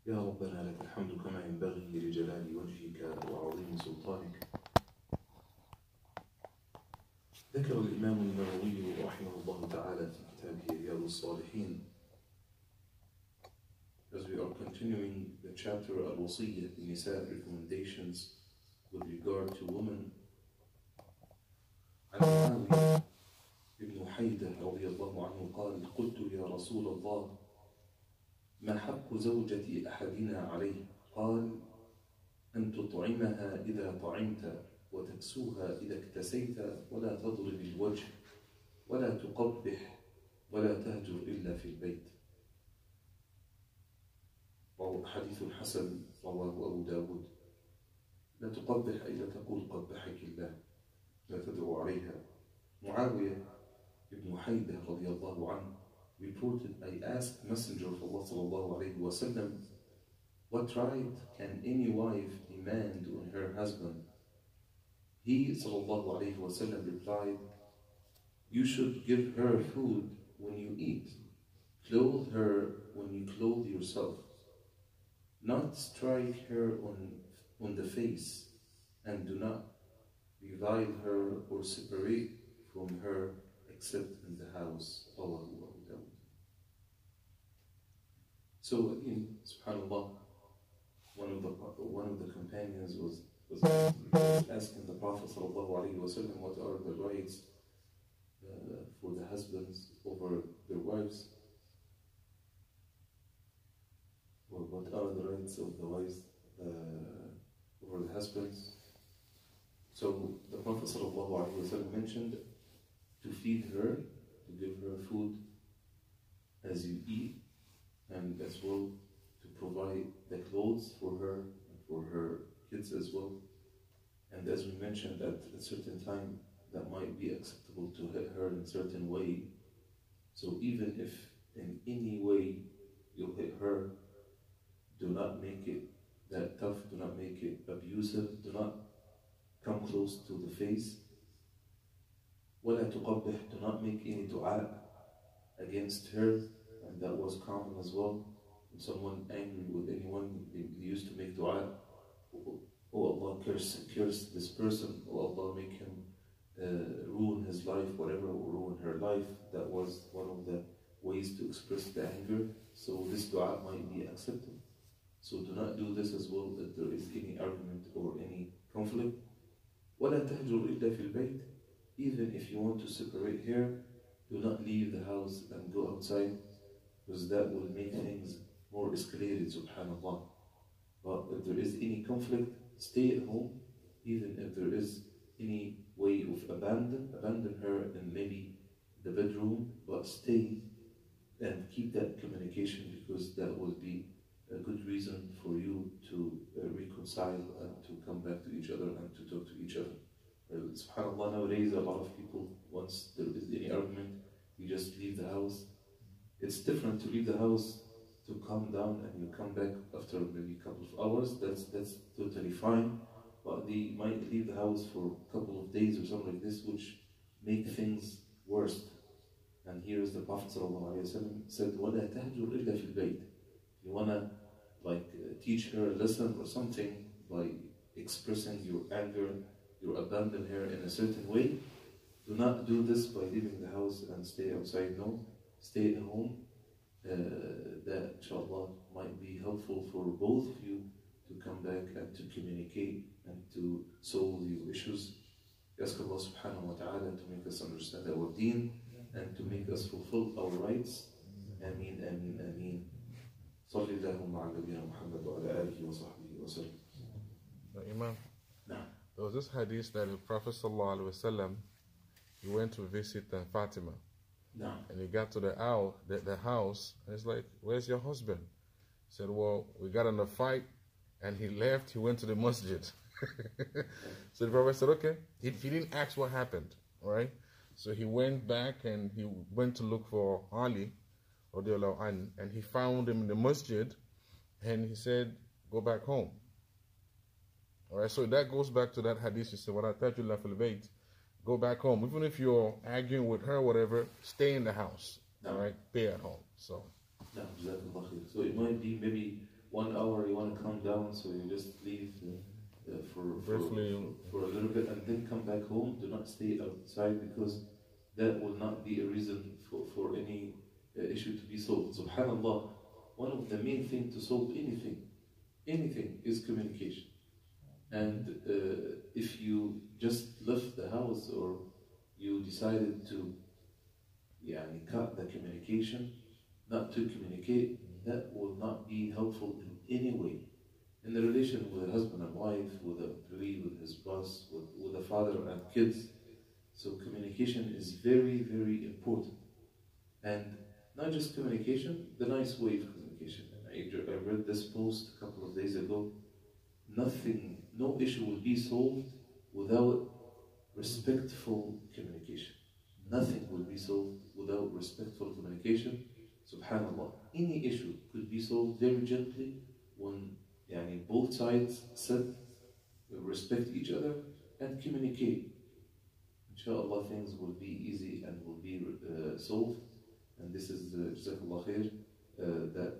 يا ربنا لك الحمد كما ينبغي لجلال وجهك وعظيم سلطانك. ذكر الإمام النووي رحمه الله تعالى في كتابه رياض الصالحين, as we are continuing the chapter Al-Wasiyyah Nisa, recommendations with regard to women, عن معاوية ابن حيدة رضي الله عنه قال: قلت يا رسول الله ما حق زوجة أحدنا عليه؟ قال: أن تطعمها إذا طعمت وتكسوها إذا اكتسيت ولا تضرب الوجه ولا تقبح ولا تهجر إلا في البيت. حديث حسن رواه أبو داود. لا تقبح أي لا تقول قبحك الله، لا تدعو عليها. معاوية ابن حيدة رضي الله عنه reported, I asked Messenger of Allah sallallahu alayhi wa sallam, what right can any wife demand on her husband? He sallallahu alayhi wa sallam replied, you should give her food when you eat, clothe her when you clothe yourself, not strike her on the face, and do not revile her or separate from her except in the house. So again, subhanAllah, one of the companions was asking the Prophet ﷺ what are the rights for the husbands over their wives, or what are the rights of the wives over the husbands. So the Prophet ﷺ mentioned to feed her, to give her food as you eat, and as well to provide the clothes for her and for her kids as well. And as we mentioned, at a certain time that might be acceptable to hit her in a certain way. So even if in any way you hit her, do not make it that tough, do not make it abusive, do not come close to the face. وَلَا تُقَبِّحْ, do not make any dua against her. And that was common as well. When someone angry with anyone, they used to make dua, oh Allah, curse this person, oh Allah, make him ruin his life, whatever, or ruin her life. That was one of the ways to express the anger. So this dua might be accepted. So do not do this as well if there is any argument or any conflict. وَلَا تَهْجُرْ إِلَّا فِي الْبَيْتِ, even if you want to separate her, do not leave the house and go outside, because that will make things more escalated, subhanAllah. But if there is any conflict, stay at home. Even if there is any way of abandon her in maybe the bedroom, but stay and keep that communication, because that will be a good reason for you to reconcile and to come back to each other and to talk to each other. SubhanAllah, nowadays a lot of people, once there is any argument, you just leave the house. It's different to leave the house, to calm down, and you come back after maybe a couple of hours. That's totally fine. But they might leave the house for a couple of days or something like this, which make things worse. And here is the Prophet ﷺ said, وَلَا تَهْجُرْ إِلَّا فِي الْبَيْتِ. You want to teach her a lesson or something by expressing your anger, you abandon her in a certain way. Do not do this by leaving the house and stay outside. No, stay at home. That inshallah might be helpful for both of you to come back and to communicate and to solve your issues. Ask Allah subhanahu wa ta'ala to make us understand our deen and to make us fulfill our rights. Ameen, ameen, ameen. صلى الله على نبينا محمد وعلى آله وصحبه وسلم. Imam, No. there was this hadith that the Prophet sallallahu alaihi wasallam, he went to visit Fatima. No. And he got to the house, and it's like, where's your husband? He said, well, we got in a fight, and he left, he went to the masjid. So the Prophet said, okay. He didn't ask what happened, all right? So he went back, and he went to look for Ali, and he found him in the masjid, and he said, go back home. All right, so that goes back to that hadith. He said, "What I thought you left the bait, go back home. Even if you're arguing with her, whatever, stay in the house. No. All right, stay at home." So No, so it might be maybe 1 hour you want to calm down, so you just leave for a little bit and then come back home. Do not stay outside, because that will not be a reason for any issue to be solved. Subhanallah, one of the main things to solve anything is communication. And if you just left the house, or you decided to cut the communication, not to communicate, that will not be helpful in any way. In the relation with a husband and wife, with an employee, with his boss, with a father and kids. So communication is very, very important. And not just communication, the nice way of communication. I read this post a couple of days ago. No issue will be solved without respectful communication. Nothing will be solved without respectful communication. Subhanallah, any issue could be solved very gently when both sides respect each other and communicate. Inshallah, things will be easy and will be solved. And this is Jazakallah khair, that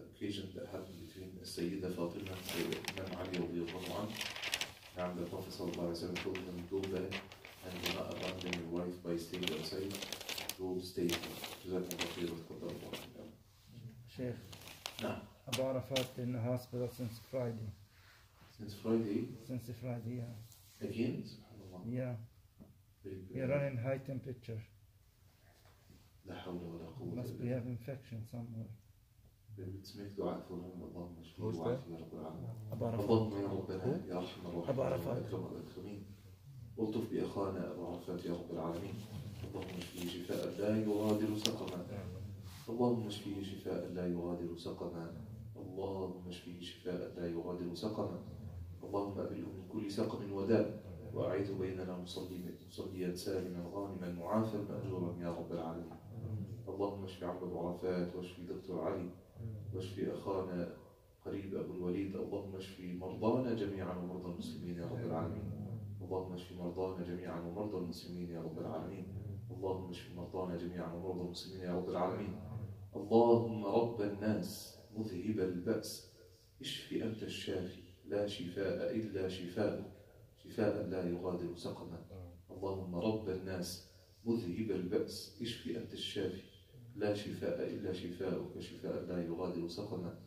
occasion that happened between Sayyida Fatima and Imam Ali radiallahu anhu. And the Prophet sallallahu alayhi wa sallam told them, go back and do not abandon your wife by staying outside. Go stay here. Jazakallah khair wa taqabbal. Sheikh, Nah. Abu Arafat in the hospital since Friday. Since Friday? Since Friday, yeah. Again? Subhanallah. Yeah. You're running high temperature. لا حول ولا قوة. Must be have infection somewhere. Let's make dua for him. اللهم اشفيه وعافيه يا رب العالمين. أبو عرفات. اللهم يا ربنا يا أرحم الراحمين أبو عرفات. وأكرم الأكرمين. والطف بأخانا أبو عرفات يا رب العالمين. اللهم اشفيه شفاء لا يغادر سقما. اللهم اشفيه شفاء لا يغادر سقما. اللهم اشفيه شفاء لا يغادر سقما. اللهم أبرئه من كل سقم وداء، وأعيذ بيننا مصليا سالما غانما معافى مأجورا يا رب العالمين. اللهم اشف عم أبو عرفات، واشف دكتور علي، واشف أخانا قريب أبو الوليد. اللهم اشف مرضانا جميعا ومرضى المسلمين يا رب العالمين. اللهم اشف مرضانا جميعا ومرضى المسلمين يا رب العالمين. اللهم اشف مرضانا جميعا ومرضى المسلمين يا رب العالمين. اللهم رب الناس مذهب البأس، اشف أنت الشافي، لا شفاء إلا شفاءك، شفاء لا يغادر سقما. اللهم رب الناس مذهب البأس، اشف أنت الشافي، لا شفاء إلا شفاءك، شفاء لا يغادر سقما.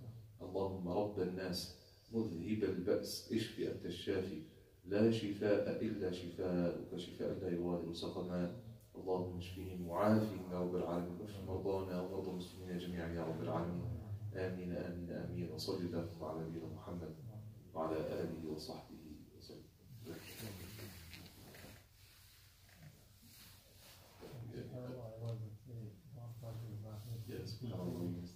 اللهم رب الناس مذهب البأس، اشف أنت الشافي، لا شفاء إلا شفاءك، شفاء لا يغادر سقما. اللهم اشفهم وعافهم يا رب العالمين، واشف مرضانا ومرضى المسلمين جميعا يا رب العالمين. آمين آمين آمين. وصل اللهم على نبينا محمد وعلى آله وصحبه وسلم. Yes, subhanallah, we must